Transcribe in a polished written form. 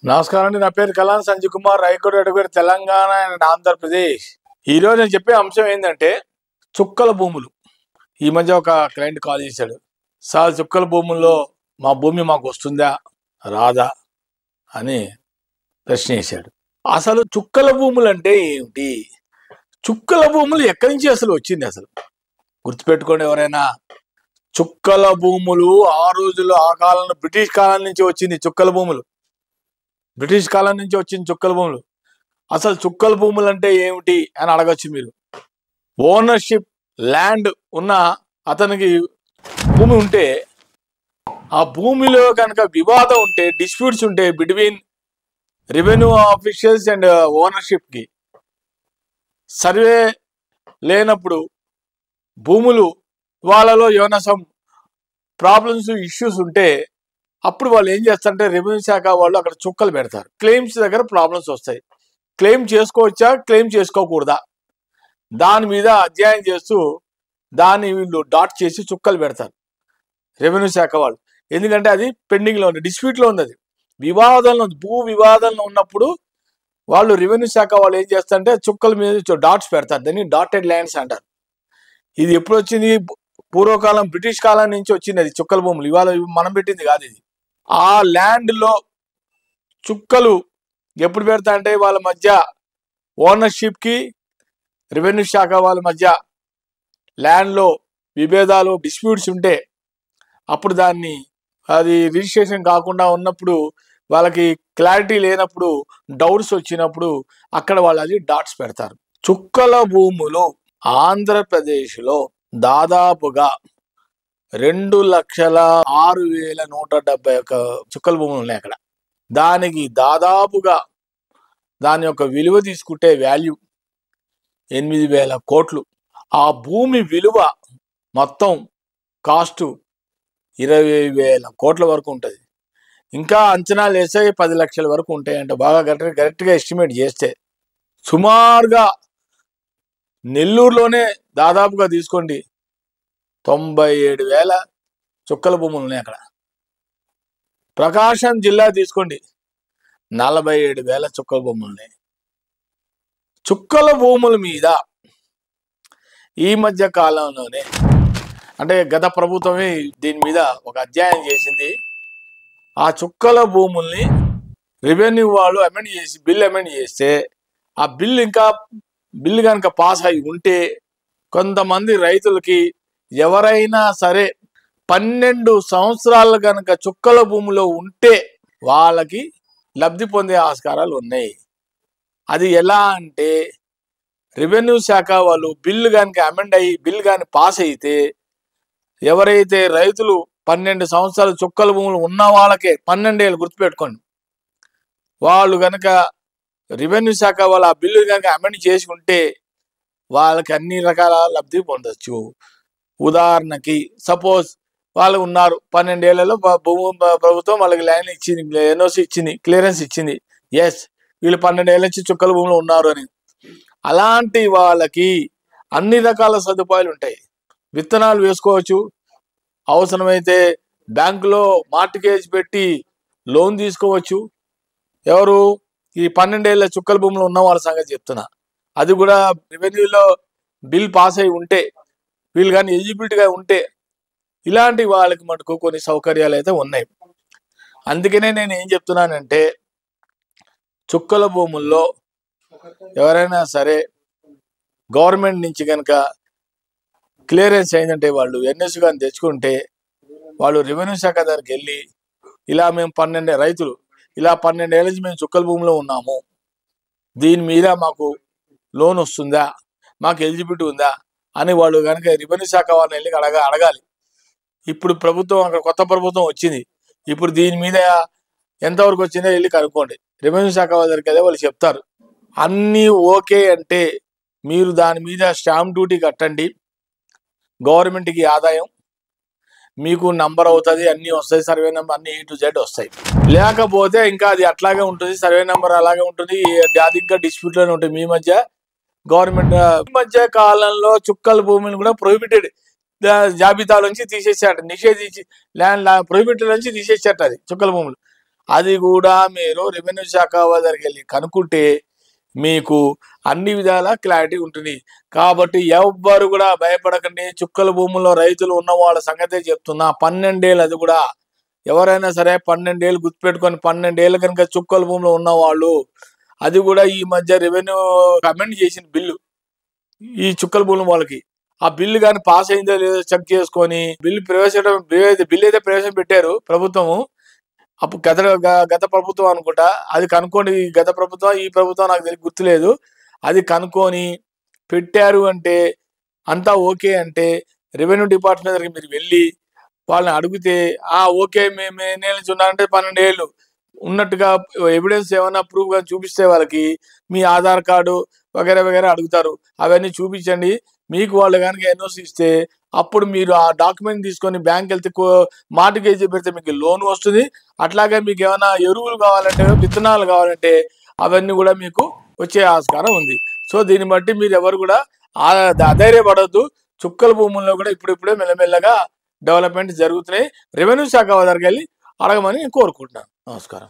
నమస్కారం అండి. నా పేరు Kalan Sanjay Kumar, high court advocate, Telangana and Andhra Pradesh. ఈరోజు నేను చెప్పే అంశం ఏంటంటే చుక్కల భూములు. ఈ మధ్య ఒక క్లయింట్ కాల్ చేశాడు, సార్ చుక్కల భూముల్లో మా భూమి మాకు వస్తుందా రాదా అని ప్రశ్న వేశాడు. అసలు చుక్కల భూములు అంటే ఏమిటి? చుక్కల భూములు ఎక్కడి నుంచి అసలు వచ్చింది? అసలు గుర్తుపెట్టుకోండి ఎవరైనా. చుక్కల భూములు ఆ రోజుల్లో ఆ కాలంలో బ్రిటిష్ కాలం నుంచి వచ్చింది. చుక్కల భూములు బ్రిటిష్ కాలం నుంచి వచ్చింది చుక్కల భూములు. అసలు చుక్కల భూములు అంటే ఏమిటి అని అడగచ్చు మీరు. ఓనర్షిప్ ల్యాండ్ ఉన్న అతనికి భూమి ఉంటే, ఆ భూమిలో కనుక వివాదం ఉంటే, డిస్ప్యూట్స్ ఉంటే బిట్వీన్ రెవెన్యూ ఆఫీషియల్స్ అండ్ ఓనర్షిప్కి, సర్వే లేనప్పుడు భూములు వాళ్ళలో ఏమైనా సమ్ ప్రాబ్లమ్స్ ఇష్యూస్ ఉంటే అప్పుడు వాళ్ళు ఏం చేస్తారంటే రెవెన్యూ శాఖ వాళ్ళు అక్కడ చుక్కలు పెడతారు. క్లెయిమ్స్ దగ్గర ప్రాబ్లమ్స్ వస్తాయి. క్లెయిమ్ చేసుకోవచ్చా, క్లెయిమ్ చేసుకోకూడదా, దాని మీద అధ్యయనం చేస్తూ దాన్ని వీళ్ళు డాట్ చేసి చుక్కలు పెడతారు రెవెన్యూ శాఖ వాళ్ళు. ఎందుకంటే అది పెండింగ్లో ఉంది, డిస్ప్యూట్లో ఉంది, అది వివాదంలో ఉంది. భూ వివాదంలో ఉన్నప్పుడు వాళ్ళు రెవెన్యూ శాఖ వాళ్ళు ఏం చేస్తారంటే చుక్కల మీద డాట్స్ పెడతారు. దాన్ని డాటెడ్ ల్యాండ్స్ అంటారు. ఇది ఎప్పుడు వచ్చింది? పూర్వకాలం బ్రిటిష్ కాలం నుంచి వచ్చింది అది చుక్కల భూములు. ఇవాళ మనం పెట్టింది కాదు ఇది. ఆ ల్యాండ్లో చుక్కలు ఎప్పుడు పెడతా అంటే వాళ్ళ మధ్య ఓనర్షిప్కి రెవెన్యూ శాఖ వాళ్ళ మధ్య ల్యాండ్లో విభేదాలు డిస్ప్యూట్స్ ఉంటే, అప్పుడు దాన్ని అది రిజిస్ట్రేషన్ కాకుండా ఉన్నప్పుడు, వాళ్ళకి క్లారిటీ లేనప్పుడు, డౌట్స్ వచ్చినప్పుడు అక్కడ వాళ్ళు అది డాట్స్ పెడతారు. చుక్కల భూములు ఆంధ్రప్రదేశ్లో దాదాపుగా 2,06,171 చుక్కల భూములు ఉన్నాయి అక్కడ. దానికి దాదాపుగా దాని యొక్క విలువ తీసుకుంటే వాల్యూ 8,000 కోట్లు. ఆ భూమి విలువ మొత్తం కాస్ట్ 20,000 కోట్ల వరకు ఉంటుంది. ఇంకా అంచనాలు వేస్తే 10 లక్షల వరకు ఉంటాయంట. బాగా కరెక్ట్గా ఎస్టిమేట్ చేస్తే సుమారుగా నెల్లూరులోనే దాదాపుగా తీసుకోండి 97,000 చుక్కల భూములు ఉన్నాయి అక్కడ. ప్రకాశం జిల్లా తీసుకోండి 47,000 చుక్కల భూములు ఉన్నాయి. చుక్కల భూముల మీద ఈ మధ్య కాలంలోనే, అంటే గత ప్రభుత్వమే దీని మీద ఒక అధ్యయనం చేసింది. ఆ చుక్కల భూముల్ని రెవెన్యూ వాళ్ళు అమెండ్ చేసి బిల్ అమెండ్ చేస్తే, ఆ బిల్లు కనుక పాస్ అయి ఉంటే కొంతమంది రైతులకి ఎవరైనా సరే 12 సంవత్సరాలు కనుక చుక్కల భూమిలో ఉంటే వాళ్ళకి లబ్ధి పొందే ఆస్కారాలు ఉన్నాయి. అది ఎలా అంటే, రెవెన్యూ శాఖ వాళ్ళు బిల్లు కనుక అమెండ్ అయ్యి బిల్లు కానీ పాస్ అయితే, ఎవరైతే రైతులు 12 సంవత్సరాలు చుక్కల భూములు ఉన్న వాళ్ళకే 12 ఏళ్ళు గుర్తుపెట్టుకోండి, వాళ్ళు కనుక రెవెన్యూ శాఖ వాళ్ళు ఆ బిల్లు కనుక అమెండ్ చేసి ఉంటే వాళ్ళకి అన్ని రకాల లబ్ధి పొందొచ్చు. ఉదాహరణకి సపోజ్ వాళ్ళు ఉన్నారు 12 ఏళ్లలో ప్రభుత్వం వాళ్ళకి ల్యాండ్ ఇచ్చింది, ఎన్ఓసి ఇచ్చింది, క్లియరెన్స్ ఇచ్చింది, ఎస్ వీళ్ళు 12 ఏళ్ళ నుంచి చుక్కల భూములు ఉన్నారు అని. అలాంటి వాళ్ళకి అన్ని రకాల సదుపాయాలు ఉంటాయి. విత్తనాలు వేసుకోవచ్చు, అవసరమైతే బ్యాంకులో మార్టిగేజ్ పెట్టి లోన్ తీసుకోవచ్చు. ఎవరు? ఈ 12 ఏళ్ళ చుక్కల భూములు ఉన్న వాళ్ళ సంగతి చెప్తున్నా. అది కూడా రెవెన్యూలో బిల్ పాస్ అయి ఉంటే, వీళ్ళు కానీ ఎలిజిబిలిటీగా ఉంటే, ఇలాంటి వాళ్ళకి మటుకు కొన్ని సౌకర్యాలు అయితే ఉన్నాయి. అందుకనే నేను ఏం చెప్తున్నానంటే, చుక్కల భూముల్లో ఎవరైనా సరే గవర్నమెంట్ నుంచి కనుక క్లియరెన్స్ అయిందంటే, వాళ్ళు ఎన్ఎస్ కానీ తెచ్చుకుంటే, వాళ్ళు రెవెన్యూ శాఖ దగ్గరికి వెళ్ళి, ఇలా మేము 12 రైతులు ఇలా 12 ఏళ్ళ నుంచి మేము చుక్కల భూమిలో ఉన్నాము, దీని మీద మాకు లోన్ వస్తుందా, మాకు ఎలిజిబిలిటీ ఉందా అని వాళ్ళు కనుక రెవెన్యూ శాఖ వాళ్ళని వెళ్ళి అడగాలి. ఇప్పుడు ప్రభుత్వం, అక్కడ కొత్త ప్రభుత్వం వచ్చింది, ఇప్పుడు దీని మీద ఎంతవరకు వచ్చిందో వెళ్ళి కనుక్కోండి. రెవెన్యూ శాఖ వాళ్ళ దగ్గరికి వెళ్ళి వాళ్ళు చెప్తారు. అన్నీ ఓకే అంటే మీరు దాని మీద స్టాంప్ డ్యూటీ కట్టండి, గవర్నమెంట్కి ఆదాయం మీకు నంబర్ అవుతుంది, అన్నీ వస్తాయి, సర్వే నెంబర్ అన్ని A to Z వస్తాయి. లేకపోతే ఇంకా అది అట్లాగే ఉంటుంది, సర్వే నెంబర్ అలాగే ఉంటుంది, అది ఇంకా డిస్ప్యూట్లోనే ఉంటుంది మీ మధ్య గవర్నమెంట్. ఈ మధ్య కాలంలో చుక్కల భూమిని కూడా ప్రొహిబిటెడ్ జాబితాల నుంచి తీసేసాట, నిషేధించి ల్యాండ్ ప్రొహిబిటెడ్ నుంచి తీసేసాట అది చుక్కల భూములు. అది కూడా మీరు రెవెన్యూ శాఖ దగ్గరికి వెళ్ళి కనుక్కుంటే మీకు అన్ని విధాల క్లారిటీ ఉంటుంది. కాబట్టి ఎవ్వరు కూడా భయపడకండి. చుక్కల భూముల్లో రైతులు ఉన్న వాళ్ళ సంగతే చెప్తున్నా. 12 ఏళ్ళు, అది కూడా ఎవరైనా సరే 12 ఏళ్ళు గుర్తుపెట్టుకొని, 12 ఏళ్ళు కనుక చుక్కల భూమిలో ఉన్నవాళ్ళు, అది కూడా ఈ మధ్య రెవెన్యూ అమెండ్ చేసిన బిల్లు ఈ చుక్కల భూముల వాళ్ళకి, ఆ బిల్లు కానీ పాస్ అయిందో లేదో చెక్ చేసుకొని బిల్లు అయితే ప్రవేశపెట్టారు ప్రభుత్వము. అప్పుడు గత ప్రభుత్వం అనుకుంటా, అది కనుక్కోండి. గత ప్రభుత్వం ఈ ప్రభుత్వం నాకు తెలిసి గుర్తులేదు. అది కనుక్కొని పెట్టారు అంటే, అంతా ఓకే అంటే రెవెన్యూ డిపార్ట్మెంట్ దగ్గరికి మీరు వెళ్ళి వాళ్ళని అడిగితే, ఓకే మేము ఎన్ని ఏళ్ళ నుంచి ఉన్నారంటే 12 ఏళ్ళు ఉన్నట్టుగా ఎవిడెన్స్ ఏమైనా ప్రూఫ్ గా చూపిస్తే వాళ్ళకి మీ ఆధార్ కార్డు వగేరా వగేరా అడుగుతారు. అవన్నీ చూపించండి. మీకు వాళ్ళు కనుక ఎన్ఓసి ఇస్తే అప్పుడు మీరు ఆ డాక్యుమెంట్ తీసుకొని బ్యాంక్ వెళ్తే మార్టిగేజ్ పెడితే మీకు లోన్ వస్తుంది. అట్లాగే మీకు ఏమైనా ఎరువులు కావాలంటే, విత్తనాలు కావాలంటే అవన్నీ కూడా మీకు వచ్చే ఆస్కారం ఉంది. సో దీన్ని బట్టి మీరు ఎవరు కూడా అధైర్యపడద్దు. చుక్కల భూముల్లో కూడా ఇప్పుడిప్పుడే మెల్లమెల్లగా డెవలప్మెంట్ జరుగుతున్నాయి. రెవెన్యూ శాఖ దగ్గరికి వెళ్ళి అడగమని కోరుకుంటున్నాను. నమస్కారం.